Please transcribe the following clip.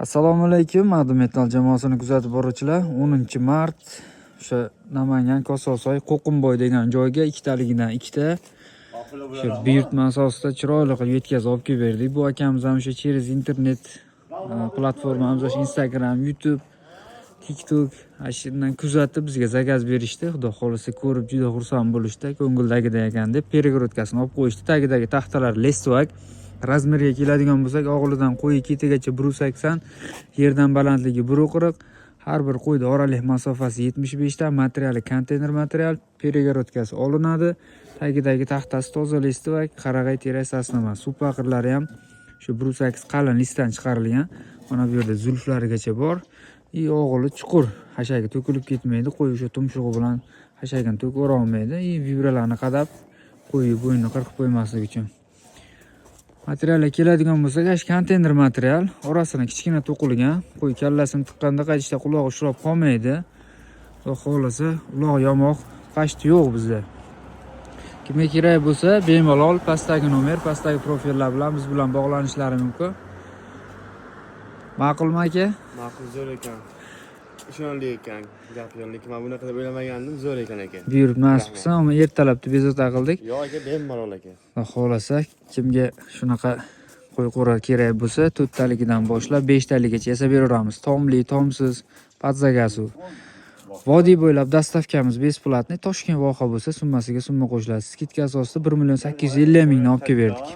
Assalomu alaykum, Madu Metal jamoasini kuzatib boruvchilar. 10-mart o'sha Namangan Kososoy Qo'qimboy degan joyga ikkitaligidan ikkita o'sha buyurtma asosida chiroyli qilib yetkazib olib kelib berdik. Bu akamiz ham o'sha через internet platformamiz, o'sha Instagram, YouTube, TikTok ashundan kuzatib bizga zakaz berishdi. Xudo xolisa ko'rib juda xursand bo'lishdi. Ko'ngildagidek ekan deb peregorodkasini olib qo'yishdi. Tagidagi taxtalar lestvak. Razmerga keladigan bo'lsak, og'ilidan qo'yi ketigacha 180, yerdan balandligi 1.40, har bir qo'yda oraliq masofasi 75 ta, materiali konteyner material, peregorodkasi olinadi. Tagidagi taxtasi toza lestvak, qarag'ay terasasi emas. Suv paqirlari ham shu 1.8 qalin listdan chiqarilgan. Mana bu yerda zulflarigacha bor. O'g'ili chuqur, hashagi to'kilib ketmaydi. Qo'y o'sha tumshug'i bilan hashagini to'kib olmaydi. Vibralarni qadab qo'yi bo'ynini qirqib qo'ymaslik uchun. Materialga keladigan bo'lsak, konteyner material, orasini kichkina to'qilgan. Qo'y kallasini tiqqanda qaytishda qulog'i ushlab qolmaydi. Xudo xolasa, uloq yamoq pashti yo'q bizda. Kimga kerak bo'lsa, bemalol pastdagi nomer, pastdagi profillar bilan biz bilan bog'lanishlari mumkin. Ma'qulmi aka? Ma'qul, zo'r ekan. Ishonchli ekan. Lekin men bunaqa deb o'ylamagandim, zo'r ekan aka. Buyurib nasib qilsa, ammo ertalabda bezovta qildik. Yo'q aka, bemalol aka. Xudo xolasa, kimga shunaqa qo'y qo'ra kerak bo'lsa, 4 taligidan boshlab 5 taligacha yasab beraveramiz. Tomli, tomsiz, padzagasuv. Vodiy bo'ylab dastavkamiz besplatniy. Toshkent voha bo'lsa, summasiga summa qo'shiladi. Skidka asosida 1.850.000 dan olib kelib berdik.